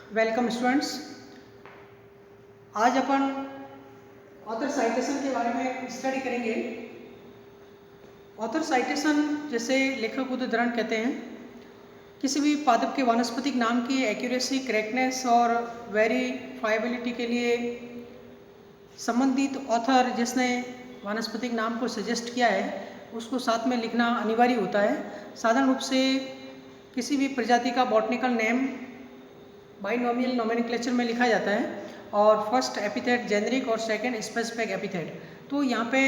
Welcome students. आज अपन author citation के बारे में स्टडी करेंगे। ऑथर साइटेशन जैसे लेखक उद्धरण कहते हैं, किसी भी पादप के वानस्पतिक नाम की एक्यूरेसी, करेक्टनेस और वेरीफाइबिलिटी के लिए संबंधित ऑथर जिसने वानस्पतिक नाम को सजेस्ट किया है उसको साथ में लिखना अनिवार्य होता है। साधारण रूप से किसी भी प्रजाति का बॉटनिकल नेम बाइनोमियल नोमेनक्लेचर में लिखा जाता है और फर्स्ट एपिथेट जेनरिक और सेकंड स्पेसिफिक एपिथेट। तो यहाँ पे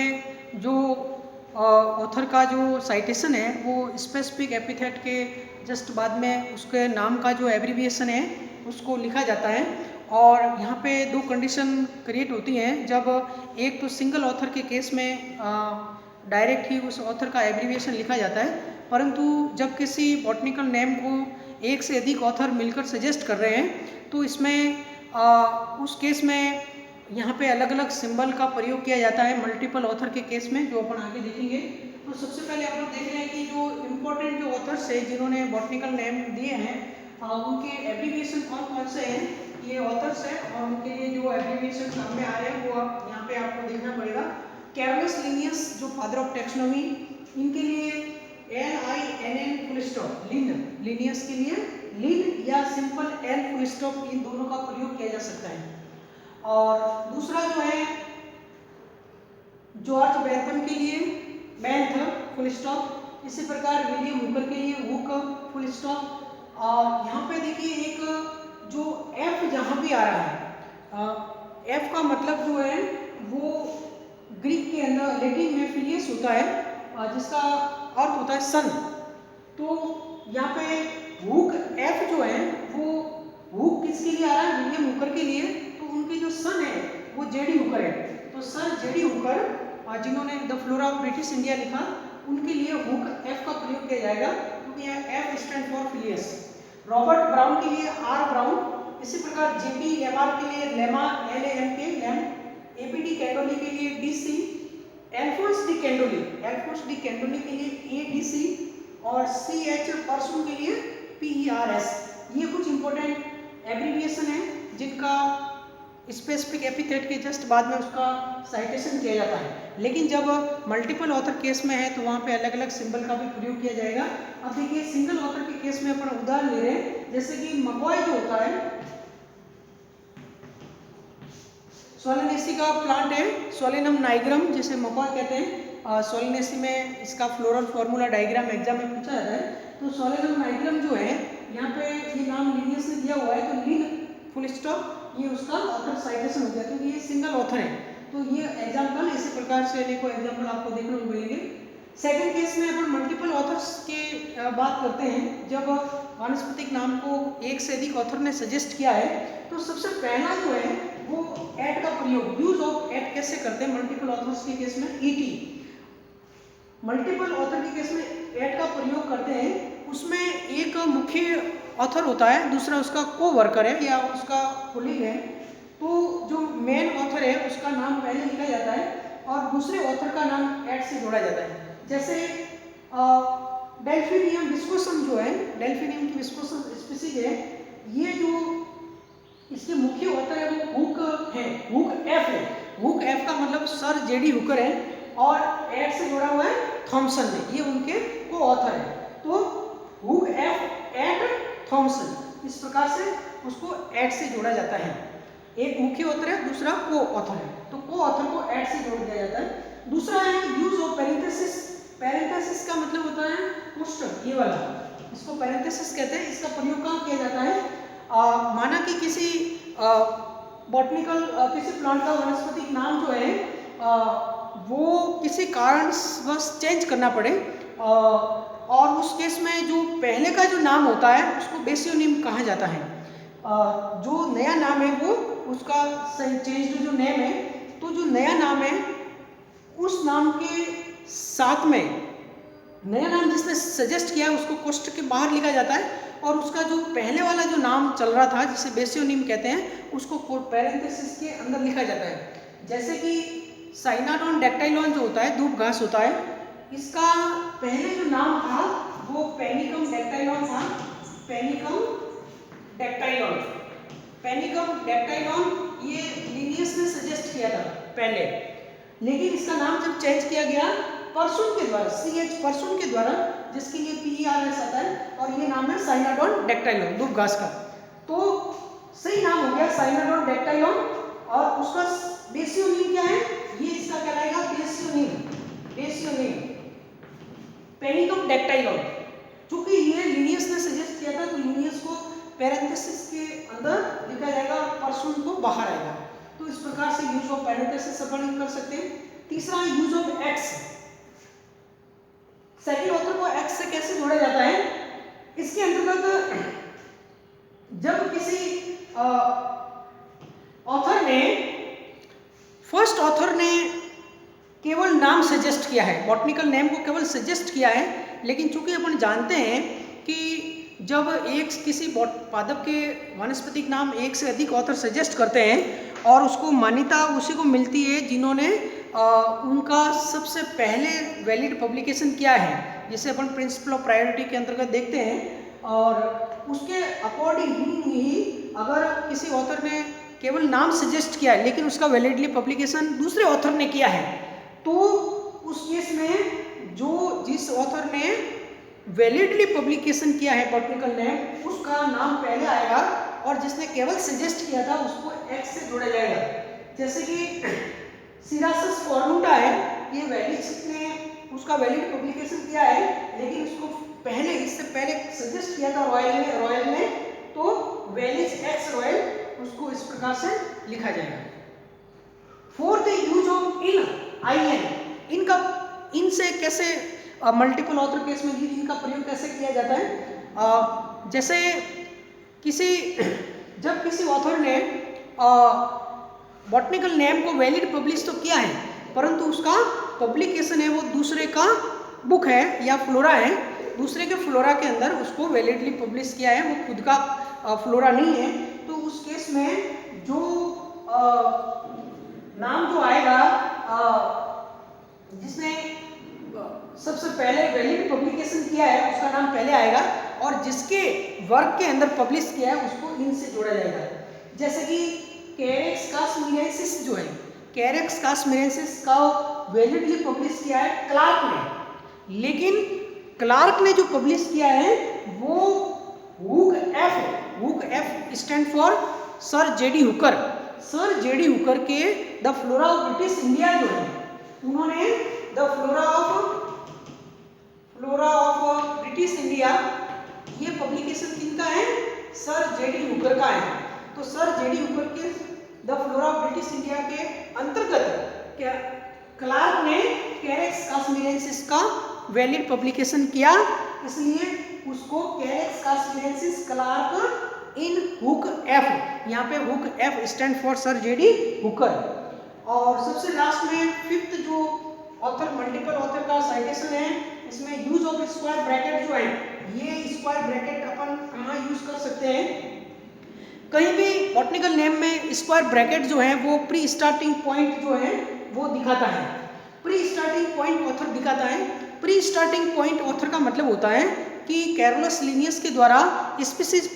जो ऑथर का जो साइटेशन है वो स्पेसिफिक एपिथेट के जस्ट बाद में उसके नाम का जो एब्रीविएशन है उसको लिखा जाता है। और यहाँ पे दो कंडीशन क्रिएट होती हैं। जब एक तो सिंगल ऑथर के केस में डायरेक्ट ही उस ऑथर का एब्रीविएशन लिखा जाता है, परंतु जब किसी बॉटनिकल नेम को एक से अधिक ऑथर मिलकर सजेस्ट कर रहे हैं तो इसमें उस केस में यहाँ पे अलग अलग सिंबल का प्रयोग किया जाता है मल्टीपल ऑथर के केस में, जो अपन आगे देखेंगे। तो सबसे पहले आप लोग देख रहे हैं कि जो इम्पोर्टेंट जो ऑथर्स है जिन्होंने बॉटनिकल नेम दिए हैं उनके एब्रीविएशन कौन कौन से हैं, ये ऑथर्स हैं और उनके लिए जो एब्रीविएशन सामने आ रहे हैं वो यहाँ पे आपको देखना पड़ेगा। कैरलस लिनियस जो फादर ऑफ टेक्सोनॉमी, इनके लिए LINN फुल स्टॉप, लिनियस के लिए लिन या सिंपल L फुल स्टॉप, इन दोनों का प्रयोग किया जा सकता है। और दूसरा जो है जॉर्ज बेंथम के लिए बेंथ फुल स्टॉप, इसी प्रकार विलियम हुकर के लिए हुक फुल स्टॉप। और यहाँ पे देखिए एक जो F जहाँ भी आ रहा है, F का मतलब जो है वो ग्रीक के अंदर लैटिन में फिलियस होता है जिसका अर्थ होता है सन। तो यहाँ पे हुक F जो है वो हुक किसके लिए आ रहा है, विलियम हुकर के लिए। तो उनके जो सन है वो जेडी हुकर है। तो सर जेडी हुकर जिन्होंने the Flora of British India लिखा, उनके लिए हुक F का प्रयोग किया जाएगा क्योंकि यहाँ F stand for Phileas. Robert brown के लिए R ब्राउन, इसी प्रकार JP लेमार के लिए लेमा LAMK लैम, APD कैंडोली के लिए DC, एल्फोंस डी कैंडोली के लिए ADC और CH पर्सन के लिए PERS। ये कुछ इंपॉर्टेंट एब्रीविएशन है जिनका स्पेसिफिक एपिथेट के जस्ट बाद में उसका साइटेशन किया जाता है। लेकिन जब मल्टीपल ऑथर केस में है तो वहाँ पे अलग अलग सिंबल का भी प्रयोग किया जाएगा। अब देखिए सिंगल ऑथर के केस में अपन उदाहरण ले रहे हैं, जैसे कि मकॉय जो होता है, सोलेनेसी का प्लांट है, सोलेनम नाइग्रम जिसे मकॉय कहते हैं। सोलेनेसी में इसका फ्लोरल फॉर्मूला डायग्राम एग्जाम में पूछा जाता है। तो सोलेनम नाइग्रम जो है यहाँ पे ये नाम लिनियस ने दिया हुआ है, तो लिन फुल स्टॉप ये उसका ऑथर साइटेशन हो गया क्योंकि ये सिंगल ऑथर है। तो ये एग्जाम्पल इसी प्रकार से अनेकों एग्जाम्पल आपको देखने को मिलेंगे। सेकंड केस में अपन मल्टीपल ऑथर्स की बात करते हैं। जब वानस्पतिक नाम को एक से अधिक ऑथर ने सजेस्ट किया है तो सबसे पहला जो है वो एट का प्रयोग, यूज ऑफ एट कैसे करते हैं मल्टीपल ऑथर्स के केस में, ET। मल्टीपल ऑथर के केस में एट का प्रयोग करते हैं। उसमें एक मुख्य ऑथर होता है, दूसरा उसका को वर्कर है या उसका कोलीग है। तो जो मेन ऑथर है उसका नाम पहले लिखा जाता है और दूसरे ऑथर का नाम एट से जोड़ा जाता है। जैसे डेल्फिनियम विस्कोसम जो है, डेल्फिनियम की विस्कोसम स्पीसीज है, ये जो इसके मुख्य ऑथर है वो हुक है, हुक F है। हुक F का मतलब सर जेडी हुकर है और एट से जुड़ा हुआ है थॉमसन ने, ये उनके को ऑथर है। तो हुक F एट थॉमसन, इस प्रकार से उसको एट से जोड़ा जाता है। एक मुख्य ऑथर है, दूसरा को ऑथर है, तो को ऑथर को एट से जोड़ दिया जाता है। दूसरा है यूज ऑफ पैरेंथेसिस। पैरेंथेसिस का मतलब होता है कोष्ठक, ये वाला, इसको पैरेंथेसिस कहते हैं। इसका प्रयोग कहाँ किया जाता है, माना कि किसी बॉटनिकल किसी प्लांट का वानस्पतिक नाम जो है वो किसी कारणवश चेंज करना पड़े और उस केस में जो पहले का जो नाम होता है उसको बेसियोनिम कहा जाता है। जो नया नाम है वो उसका चेंज जो नेम है, तो जो नया नाम है उस नाम के साथ में नया नाम जिसने सजेस्ट किया है उसको कोष्ठक के बाहर लिखा जाता है और उसका जो पहले वाला जो नाम चल रहा था जिसे बेसियोनिम कहते हैं उसको पैरेंथेसिस के अंदर लिखा जाता है। जैसे कि साइनाडोन डेक्टाइलॉन जो होता है, धूप घास होता है, इसका पहले जो नाम था वो पेनिकम डेक्टाइलॉन था, पेनिकम डेक्टाइलॉन। पेनिकम डेक्टाइलॉन ये लिनियस ने सजेस्ट किया था पहले, लेकिन इसका नाम जब चेंज किया गया पर्सुन के द्वारा, CH पर्सुन के द्वारा, जिसके लिए PERS आता है, और ये नाम है साइनाडोन डेक्टाइलॉन, दूब घास का। तो सही नाम हो गया साइनाडोन डेक्टाइलॉन, और उसका बेसियोनिम क्या है, ये इसका कहलाएगा बेसियोनिम पेनिकम डेक्टाइलॉन। चूंकि ये लिनियस ने सजेस्ट किया था तो लिनियस को पैरेंथेसिस के अंदर लिखा जाएगा और पर्सुन को बाहर आएगा। तो इस प्रकार से यूज ऑफ पैरेंथेसिस अपन कर सकते हैं। तीसरा use of x, second author को एक्स से कैसे जोड़ा जाता है, इसके अंतर्गत जब किसी ऑथर ने, फर्स्ट ऑथर ने केवल नाम सजेस्ट किया है, बॉटनिकल नेम को केवल सजेस्ट किया है, लेकिन चूंकि अपन जानते हैं कि जब एक किसी पादप के वानस्पतिक नाम एक से अधिक ऑथर सजेस्ट करते हैं और उसको मान्यता उसी को मिलती है जिन्होंने उनका सबसे पहले वैलिड पब्लिकेशन किया है, जिसे अपन प्रिंसिपल ऑफ प्रायोरिटी के अंतर्गत देखते हैं। और उसके अकॉर्डिंग ही अगर किसी ऑथर ने केवल नाम सजेस्ट किया है लेकिन उसका वैलिडली पब्लिकेशन दूसरे ऑथर ने किया है, तो उस केस में जिस ऑथर ने वैलिडली पब्लिकेशन किया है बॉटनिकल नेम, उसका नाम पहले आएगा, और जिसने केवल सजेस्ट किया था उसको एक्स से जोड़ा जाएगा। जैसे कि सिरासस फॉर्मूटा है, ये वैलिड ने उसका वैलिड पब्लिकेशन किया है, लेकिन उसको पहले, इससे पहले सजेस्ट किया था रॉयल ने, तो वैलिड एक्स रॉयल, उसको इस प्रकार से लिखा जाएगा। फोर्थ यूज ऑफ इनसे कैसे मल्टीपल ऑथर केस में इनका प्रयोग कैसे किया जाता है। जैसे जब किसी ऑथर ने बॉटनिकल नेम को वैलिड पब्लिश तो किया है, परंतु उसका पब्लिकेशन है वो दूसरे का बुक है या फ्लोरा है, दूसरे के फ्लोरा के अंदर उसको वैलिडली पब्लिश किया है, वो खुद का फ्लोरा नहीं है, तो उस केस में जो नाम जो आएगा, जिसने सबसे पहले वैलिड पब्लिकेशन किया है उसका नाम पहले आएगा, और जिसके वर्क के अंदर पब्लिश किया है उसको इन से जोड़ा जाएगा। जैसे कि कैरेक्स कास्मिरेंसिस जो है, कैरेक्स कास्मिरेंसिस का वैलिडली पब्लिश किया है क्लार्क ने, लेकिन क्लार्क ने जो पब्लिश किया है वो Hook F stand for sir J D Hooker. Sir J D Hooker के the Flora of British India जो है, उन्होंने the Flora of British India, ये पब्लिकेशन किनका है, सर जेडी हुकर का है। तो सर जेडी हुकर के the Flora of British India के अंतर्गत क्या क्लार्क ने कैरेक्स कास्मिरेंसिस का वैलिड पब्लिकेशन किया, इसलिए उसको कैरेक्स कास्मिरेंसिस क्लार्क इन हुक एफ, यहाँ पे hook F stand for sir J D Hooker. और सबसे लास्ट में फिफ्थ जो ऑथर, मल्टीपल ऑथर का साइटेशन है, इसमें यूज ऑफ स्क्वायर ब्रैकेट जो है, ये स्क्वायर ब्रैकेट अपन कहाँ यूज कर सकते हैं, कहीं भी बॉटनिकल नेम में स्क्वायर ब्रैकेट जो है वो प्री स्टार्टिंग पॉइंट जो है वो दिखाता है, प्री स्टार्टिंग पॉइंट ऑथर दिखाता है। प्री स्टार्टिंग पॉइंट ऑथर का मतलब होता है कि कैरोलस लिनियस के द्वारा स्पीसीज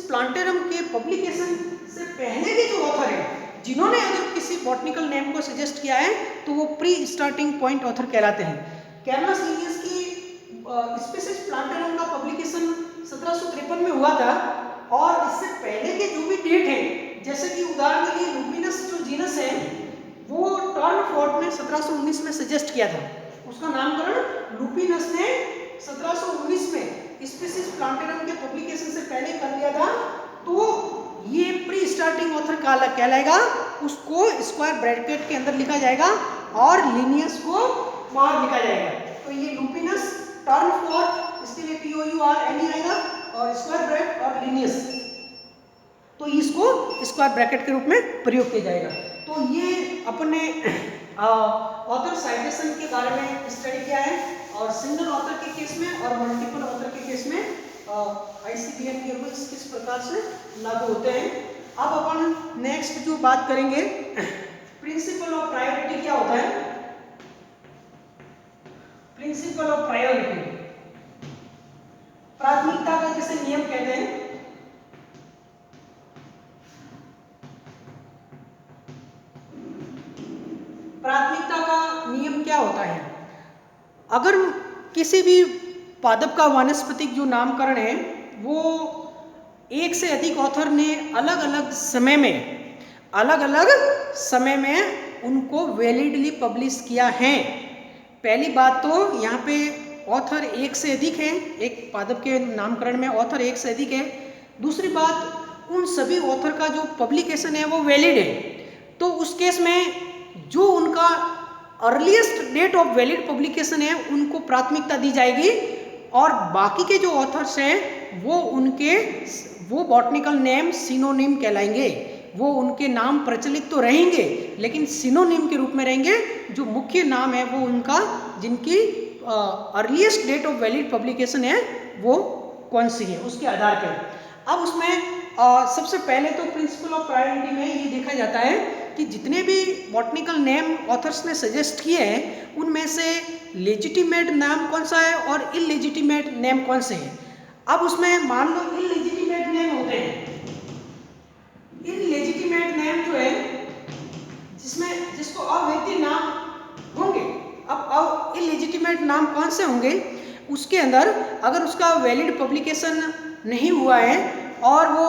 प्लांटेरम के पब्लिकेशन से पहले के जो ऑथर है, जिन्होंने अगर किसी बॉटनिकल नेम को सजेस्ट किया है तो वो प्री स्टार्टिंग पॉइंट ऑथर कहलाते हैं। कैरोलस लिनियस की स्पीसीज प्लांटेरम का पब्लिकेशन 1753 में हुआ था, और इससे पहले के जो भी डेट है, जैसे कि उदाहरण के लिए लुपिनस जो जीनस है वो टर्नफोर्ड ने 1719 में सजेस्ट किया था, उसका नामकरण लुपिनस ने 1719 में स्पीसीज प्लांटेरम के पब्लिकेशन से पहले कर दिया था। तो ये प्री स्टार्टिंग ऑथर कहलाएगा, उसको स्क्वायर ब्रैकेट के अंदर लिखा जाएगा और लिनियस को बाहर लिखा जाएगा। तो ये लुपिनस, टर्नफोर्ड, इसके लिए POURNE आएगा, और स्क्वायर ब्रैकेट और लिनियस, तो इसको स्क्वायर ब्रैकेट के रूप में प्रयोग किया जाएगा। तो ये अपने ऑथर साइटेशन के बारे में स्टडी किया है, और सिंगल ऑथर के केस में और मल्टीपल ऑथर के केस में ICBM के रूल्स किस प्रकार से लागू होते हैं। अब अपन नेक्स्ट जो बात करेंगे, प्रिंसिपल ऑफ प्रायोरिटी क्या होता है। प्रिंसिपल ऑफ प्रायोरिटी, प्राथमिकता का जिसे नियम कहते हैं। अगर किसी भी पादप का वानस्पतिक जो नामकरण है वो एक से अधिक ऑथर ने अलग अलग समय में उनको वैलिडली पब्लिश किया है। पहली बात तो यहाँ पे ऑथर एक से अधिक है, एक पादप के नामकरण में ऑथर एक से अधिक है। दूसरी बात, उन सभी ऑथर का जो पब्लिकेशन है वो वैलिड है, तो उस केस में जो उनका earliest date of valid publication है उनको प्राथमिकता दी जाएगी, और बाकी के जो ऑथर्स हैं वो बॉटनिकल नेम सिनोनिम कहलाएंगे। वो उनके नाम प्रचलित तो रहेंगे लेकिन सिनोनिम के रूप में रहेंगे। जो मुख्य नाम है वो उनका, जिनकी earliest date of valid publication है वो कौन सी है, उसके आधार पर। अब उसमें सबसे पहले तो प्रिंसिपल ऑफ प्रायोरिटी में ये देखा जाता है कि जितने भी बॉटनिकल नेम ऑथर्स ने सजेस्ट किए हैं उनमें से लेजिटिमेट नाम कौन सा है और इलेजिटिमेट नेम कौन से हैं। अब उसमें मान लो इलेजिटिमेट नेम होते हैं, इलेजिटिमेट नेम जो है जिसको अवैध नाम होंगे। अब इलेजिटिमेट नाम कौन से होंगे, उसके अंदर अगर उसका वैलिड पब्लिकेशन नहीं हुआ है और वो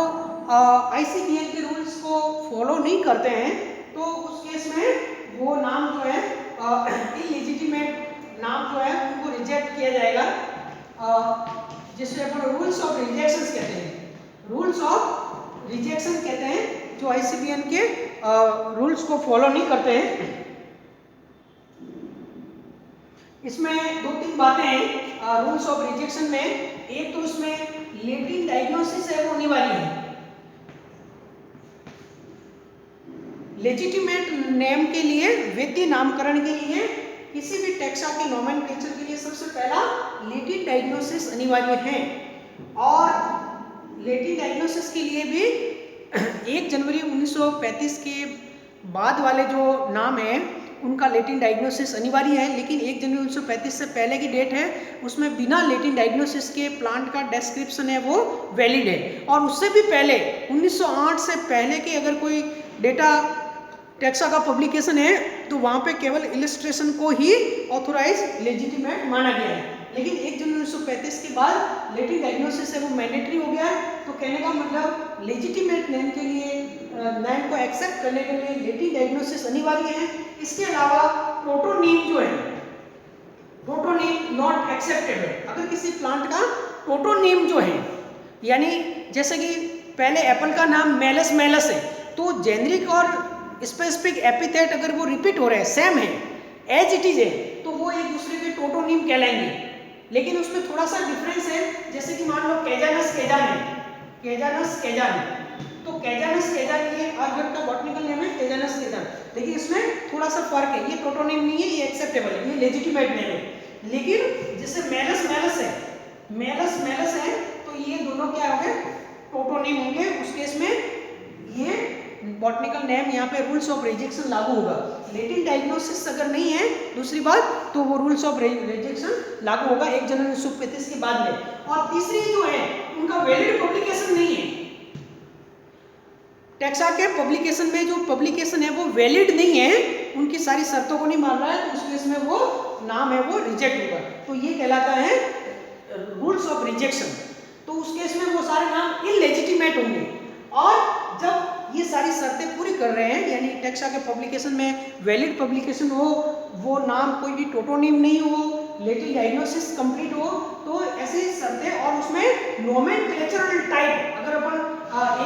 ICVL के रूल्स को फॉलो नहीं करते हैं तो उस केस में वो नाम जो है इलेजिटिमेट नाम जो है उनको रिजेक्ट किया जाएगा, जिसे अपन रूल्स ऑफ रिजेक्शन कहते हैं। रूल्स ऑफ रिजेक्शन कहते हैं जो ICVL के रूल्स को फॉलो नहीं करते हैं। इसमें दो तीन बातें हैं रूल्स ऑफ रिजेक्शन में। एक तो उसमें लेटिन डायग्नोसिस है वो अनिवार्य है। लेजिटिमेट नेम के लिए, वैध नामकरण के लिए, किसी भी टैक्सा के नोमेनक्लेचर के लिए सबसे पहला लेटिन डायग्नोसिस अनिवार्य है। और लेटिन डायग्नोसिस के लिए भी 1 जनवरी 1935 के बाद वाले जो नाम हैं उनका लेटिन डायग्नोसिस अनिवार्य है, लेकिन 1 जनवरी 1935 से पहले की डेट है उसमें बिना लेटिन डायग्नोसिस के प्लांट का डिस्क्रिप्शन है वो वैलिड है। और उससे भी पहले 1908 से पहले के अगर कोई डेटा टैक्सा का पब्लिकेशन है तो वहाँ पे केवल इलस्ट्रेशन को ही ऑथोराइज लेजिटिमेट माना गया है। लेकिन 1 जनवरी 1935 के बाद लेटिन डायग्नोसिस है वो मैंडेटरी हो गया है। तो कहने का मतलब लेजिटिमेट नेम के लिए, नेम को एक्सेप्ट करने के लिए लेटिन डायग्नोसिस अनिवार्य है। इसके अलावा प्रोटोनीम जो है, प्रोटोनीम नॉट एक्सेप्टेबल। अगर किसी प्लांट का प्रोटोनीम जो है, यानी जैसे कि पहले एप्पल का नाम मेलस मेलस है तो जेनरिक और स्पेसिफिक एपिथेट अगर वो रिपीट हो रहे हैं, सेम है, एज इट इज है, तो वो एक दूसरे के टोटोनीम कहलाएंगे। लेकिन उसमें थोड़ा सा डिफरेंस है, जैसे कि मान लो कैजानस कैजान है, कैजानस कैजान, तो कैजानस कैजान ये अर्गट का बॉटनिकल नेम है कैजानस कैजान, लेकिन इसमें थोड़ा सा फर्क है, ये प्रोटोनीम नहीं है, ये एक्सेप्टेबल है, ये लेजिटिमेट नेम है। लेकिन जैसे मेलस मेलस है, मेलस मेलस है तो ये दोनों क्या होंगे, टोटोनीम होंगे। उस केस में ये बॉटनिकल नेम यहाँ पे रूल्स ऑफ रिजेक्शन लागू होगा। लेटिन डायग्नोसिस अगर नहीं है, दूसरी बात, तो वो रूल्स ऑफ रिजेक्शन लागू होगा 1 जनवरी 1935 के बाद में। और तीसरी जो है उनका वैलिड पब्लिकेशन नहीं है, टैक्सा के पब्लिकेशन में जो पब्लिकेशन है वो वैलिड नहीं है, उनकी सारी शर्तों को नहीं मान रहा है, तो उस केस में वो नाम है वो रिजेक्ट होगा। तो ये कहलाता है रूल्स ऑफ रिजेक्शन। तो उस केस में वो सारे नाम इलेजिटिमेट होंगे। और जब ये सारी शर्तें पूरी कर रहे हैं, यानी टैक्सा के पब्लिकेशन में वैलिड पब्लिकेशन हो, वो नाम कोई भी टोटोनीम नहीं हो, लेटिन डायग्नोसिस कंप्लीट हो, तो ऐसी शर्तें, और उसमें नोमेनक्लेचरल टाइप, अगर अपन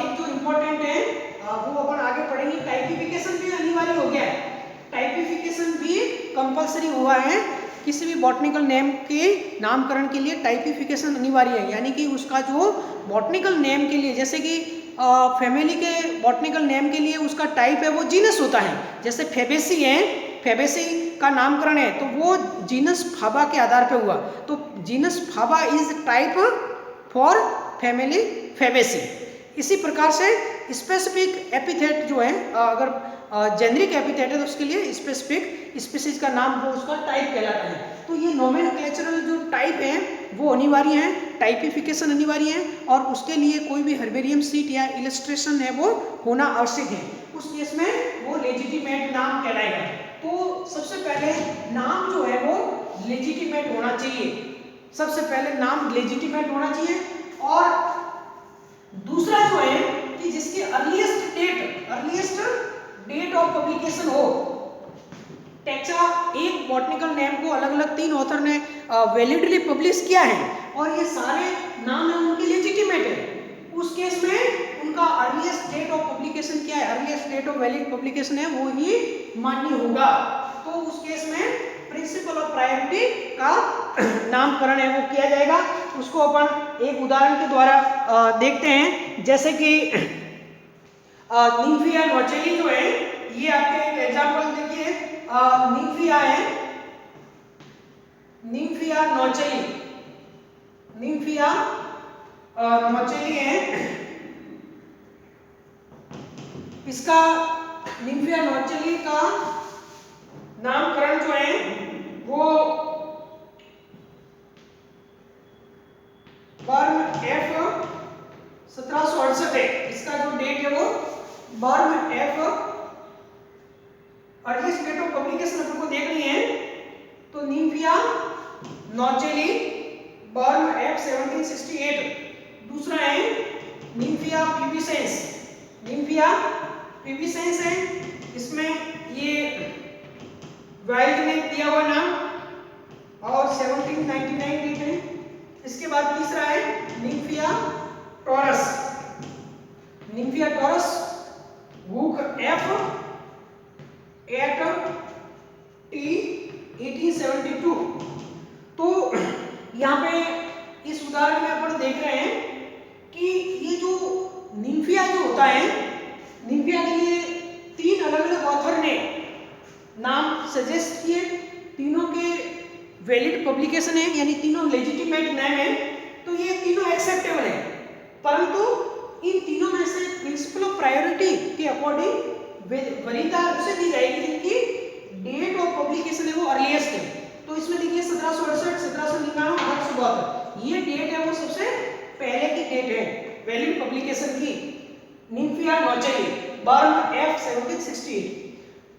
एक जो इम्पोर्टेंट है वो अपन आगे पढ़ेंगे, टाइपिफिकेशन भी अनिवार्य हो गया है। टाइपिफिकेशन भी कंपलसरी हुआ है, किसी भी बॉटनिकल नेम के नामकरण के लिए टाइपिफिकेशन अनिवार्य है। यानी कि उसका जो बॉटनिकल नेम के लिए, जैसे कि फैमिली के बॉटनिकल नेम के लिए उसका टाइप है वो जीनस होता है, जैसे फेबेसी है, फेबेसी का नामकरण है तो वो जीनस फाबा के आधार पे हुआ, तो genus Faba is type for family Fabaceae. इसी प्रकार से स्पेसिफिक एपिथेट जो है, अगर जेनरिक एपिथेट है तो उसके लिए स्पेसिफिक स्पीशीज का नाम वो उसका टाइप कहलाता है। तो ये नोमेनक्लेचरल जो टाइप है वो अनिवार्य है, टाइपिफिकेशन अनिवार्य है, और उसके लिए कोई भी हर्बेरियम सीट या इलस्ट्रेशन है वो होना आवश्यक है। उस केस में वो लेजिटिमेट नाम कहलाएगा। तो सबसे पहले नाम जो है वो लेजिटिमेट होना चाहिए। सबसे पहले नाम लेजिटिमेट होना चाहिए, और दूसरा जो है कि जिसके अर्लीस्ट डेट ऑफ पब्लिकेशन हो। टेक्सा एक बॉटनिकल नेम को अलग अलग 3 ऑथर ने वैलिडली पब्लिश किया है, और ये सारे नाम है उनके लेजिटिमेट है। उस केस में उनका अर्लीस्ट डेट ऑफ पब्लिकेशन क्या है, earliest date of valid publication है, वो ही मान्य होगा। तो उस केस में प्रिंसिपल ऑफ प्रायोरिटी का नामकरण है वो किया जाएगा। उसको अपन एक उदाहरण के द्वारा देखते हैं, जैसे कि निम्फिया नोचेली जो है, ये आपके एक एग्जांपल देखिए, निम्फिया है, निम्फिया नोचेली है, इसका निम्फिया नोचेली का नामकरण जो है वो बर्न एफ 1768 है। इसका जो डेट है वो बर्न एफ, अर्लीस्ट डेट ऑफ पब्लिकेशन अपन को देखनी है, तो निम्फिया नोचेली बर्न एफ 1768। दूसरा है निम्फिया पिबिसेंस है, इसमें ये वाइल्ड ने दिया हुआ नाम, और 1799 डेट है। इसके बाद तीसरा है Nymphaea taurus hook F 8T 1872। तो यहाँ पे इस उदाहरण में अपन देख रहे हैं कि ये जो निम्फिया जो होता है, निम्फिया के लिए 3 अलग अलग ऑथर ने नाम सजेस्ट किए, तीनों के वैलिड पब्लिकेशन है, यानी तीनों लेजिटिमेट नेम है, तो ये तीनों एक्सेप्टेबल है। परंतु इन तीनों में से प्रिंसिपल ऑफ प्रायोरिटी के अकॉर्डिंग वरीयता उसे दी जाएगी जिनकी डेट ऑफ पब्लिकेशन है वो अर्लीस्ट है। तो इसमें देखिए 1768, 1799, 1872, ये डेट है वो सबसे पहले की डेट है वैलिड पब्लिकेशन की, निम्फिया नोचेली बर्न एफ 1768।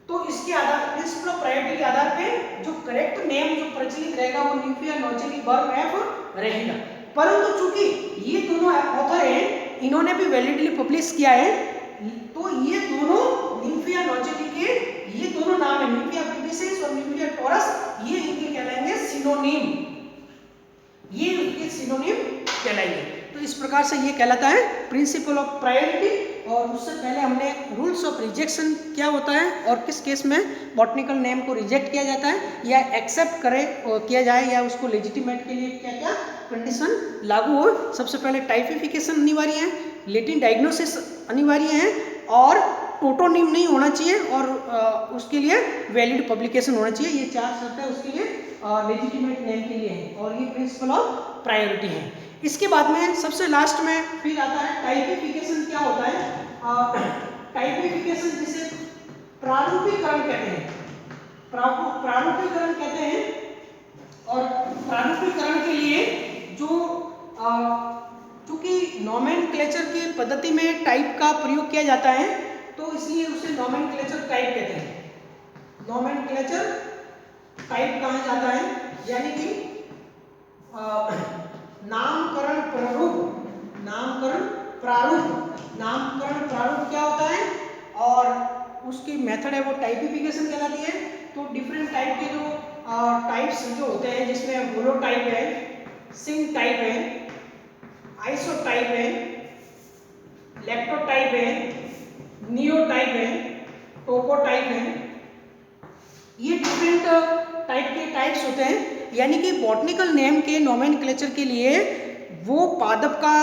तो इसके आधार प्रिंसिपल ऑफ प्रायोरिटी के आधार पे जो करेक्ट नेम जो प्रचलित रहेगा वो निम्फिया नोचेली बर्न एफ रहेगा। परंतु चूंकि ये दोनों ऑथर हैं, इन्होंने भी वैलिडली पब्लिश किया है, तो ये दोनों निम्फिया नोचेली के ये दोनों नाम है, निम्फिया पिबिसेंस और निम्फिया टॉरस, ये इनके कहलाएंगे सिनोनिम, ये इनके सिनोनिम कहलाएंगे। तो इस प्रकार से ये कहलाता है प्रिंसिपल ऑफ प्रायोरिटी। और उससे पहले हमने रूल्स ऑफ रिजेक्शन क्या होता है और किस केस में बॉटनिकल नेम को रिजेक्ट किया जाता है या एक्सेप्ट करे किया जाए, या उसको लेजिटिमेट के लिए क्या क्या कंडीशन लागू हो। सबसे पहले टाइपिफिकेशन अनिवार्य है, लेटिन डायग्नोसिस अनिवार्य है, और टोटोनिम नहीं होना चाहिए, और उसके लिए वैलिड पब्लिकेशन होना चाहिए। ये 4 शर्त है उसके लिए लेजिटिमेट नेम के लिए है, और ये प्रिंसिपल ऑफ प्रायोरिटी है। इसके बाद में सबसे लास्ट में फिर आता है टाइपिफिकेशन। क्या होता है टाइपिफिकेशन, जिसे प्रारूपीकरण कहते हैं, प्रारूपीकरण कहते हैं। और प्रारूपीकरण के लिए जो चूंकि नोमेनक्लेचर की पद्धति में टाइप का प्रयोग किया जाता है, तो इसलिए उसे नोमेनक्लेचर टाइप कहते हैं। नोमेनक्लेचर टाइप कहा जाता है, यानी कि नामकरण प्रारूप क्या होता है, और उसकी मेथड है वो टाइपिफिकेशन कहलाती है। तो डिफरेंट टाइप के जो टाइप्स जो होते हैं, जिसमें होलो टाइप है, सिंक टाइप है, आइसो टाइप है, लेक्टो टाइप है, नियो टाइप है, टोपो टाइप है, ये डिफरेंट टाइप के टाइप्स होते हैं। यानी कि बॉटनिकल नेम के नोमेनक्लेचर के लिए वो पादप का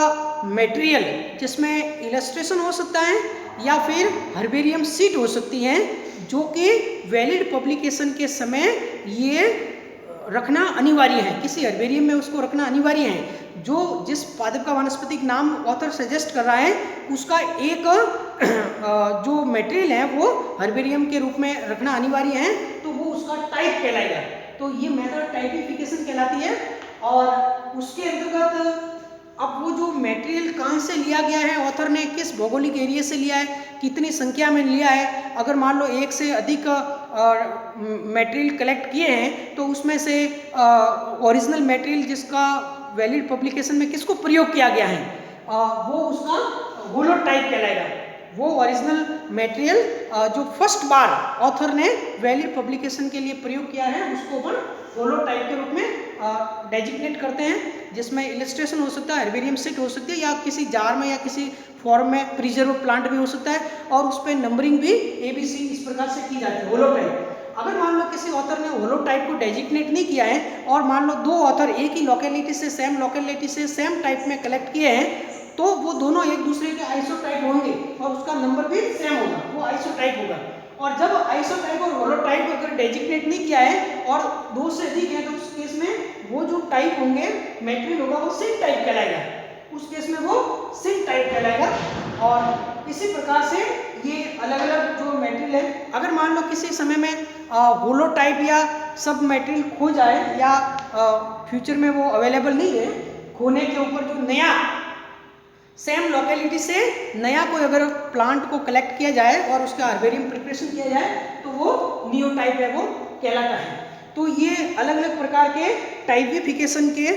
मटेरियल जिसमें इलस्ट्रेशन हो सकता है या फिर हर्बेरियम सीट हो सकती है, जो कि वैलिड पब्लिकेशन के समय ये रखना अनिवार्य है, किसी हर्बेरियम में उसको रखना अनिवार्य है। जो जिस पादप का वानस्पतिक नाम ऑथर सजेस्ट कर रहा है, उसका एक जो मटेरियल है वो हर्बेरियम के रूप में रखना अनिवार्य है, तो वो उसका टाइप कहलाएगा। तो ये मेथड टाइपिफिकेशन कहलाती है। और उसके अंतर्गत अब वो जो मटेरियल कहाँ से लिया गया है, ऑथर ने किस भौगोलिक एरिया से लिया है, कितनी संख्या में लिया है, अगर मान लो एक से अधिक मटेरियल कलेक्ट किए हैं तो उसमें से ओरिजिनल मटेरियल जिसका वैलिड पब्लिकेशन में किसको प्रयोग किया गया है वो उसका होलोटाइप कहलाएगा। वो ओरिजिनल मटेरियल जो फर्स्ट बार ऑथर ने वैलिड पब्लिकेशन के लिए प्रयोग किया है उसको अपन होलोटाइप के रूप में डेजिग्नेट करते हैं, जिसमें इलस्ट्रेशन हो सकता है, हर्बेरियम सीट हो सकती है, या किसी जार में या किसी फॉर्म में प्रिजर्व प्लांट भी हो सकता है, और उस पर नंबरिंग भी ABC इस प्रकार से की जाती है होलोटाइप। अगर मान लो किसी ऑथर ने होलोटाइप को डेजिग्नेट नहीं किया है और मान लो दो ऑथर एक ही लोकेलिटी से सेम टाइप में कलेक्ट किए हैं तो वो दोनों एक दूसरे के आइसोटाइप होंगे और उसका नंबर भी सेम होगा, वो आइसोटाइप होगा। और जब आइसोटाइप और होलोटाइप अगर डेजिग्नेट नहीं किया है और दो से अधिक है तो उस केस में वो जो टाइप होंगे मटेरियल होगा वो सिंक टाइप कहलाएगा, उस केस में वो सिंक टाइप कहलाएगा। और इसी प्रकार से ये अलग अलग जो मटेरियल है, अगर मान लो किसी समय में होलोटाइप या सब मटेरियल खो जाए या फ्यूचर में वो अवेलेबल नहीं है, खोने के ऊपर जो नया सेम लोकेलिटी से नया कोई अगर प्लांट को कलेक्ट किया जाए और उसका हर्बेरियम प्रिपरेशन किया जाए तो वो नियोटाइप है, वो कहलाता है। तो ये अलग अलग प्रकार के टाइपिफिकेशन के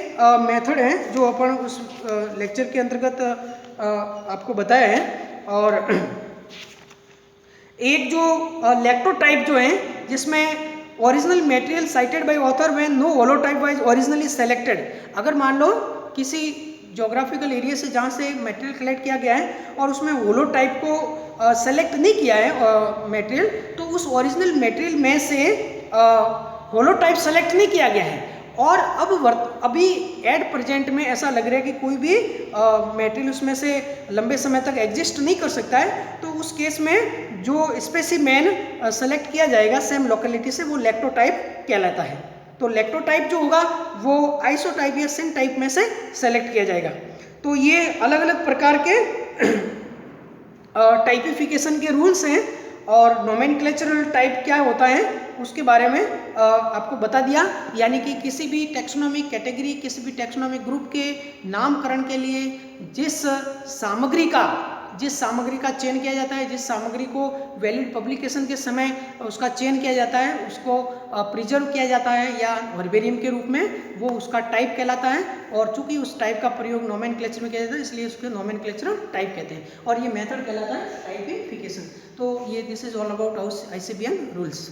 मेथड हैं जो अपन उस लेक्चर के अंतर्गत आपको बताया है। और एक जो लेक्टोटाइप जो है जिसमें original material cited by author when no holotype was originally selected, अगर मान लो किसी ज्योग्राफिकल एरिया से जहाँ से मटेरियल कलेक्ट किया गया है और उसमें होलोटाइप को सेलेक्ट नहीं किया है मटेरियल, तो उस ओरिजिनल मटेरियल में से होलोटाइप सेलेक्ट नहीं किया गया है और अब अभी एट प्रेजेंट में ऐसा लग रहा है कि कोई भी मटेरियल उसमें से लंबे समय तक एग्जिस्ट नहीं कर सकता है, तो उस केस में जो स्पेसिमेन सेलेक्ट किया जाएगा सेम लोकेलिटी से वो लेक्टोटाइप कहलाता है। तो लेक्टोटाइप जो होगा वो आइसोटाइप या सिंक टाइप में से सेलेक्ट किया जाएगा। तो ये अलग अलग प्रकार के टाइपिफिकेशन के रूल्स हैं और नोमेनक्लेचरल टाइप क्या होता है उसके बारे में आपको बता दिया। यानी कि किसी भी टैक्सोनॉमिक कैटेगरी, किसी भी टैक्सोनॉमिक ग्रुप के नामकरण के लिए जिस सामग्री का चयन किया जाता है, जिस सामग्री को वैलिड पब्लिकेशन के समय उसका चयन किया जाता है, उसको प्रिजर्व किया जाता है या हर्बेरियम के रूप में, वो उसका टाइप कहलाता है। और चूंकि उस टाइप का प्रयोग नोमेनक्लेचर में किया जाता है इसलिए उसको नोमेनक्लेचरल टाइप कहते हैं और ये मेथड कहलाता है टाइपिफिकेशन। तो ये this is all about ICBN rules.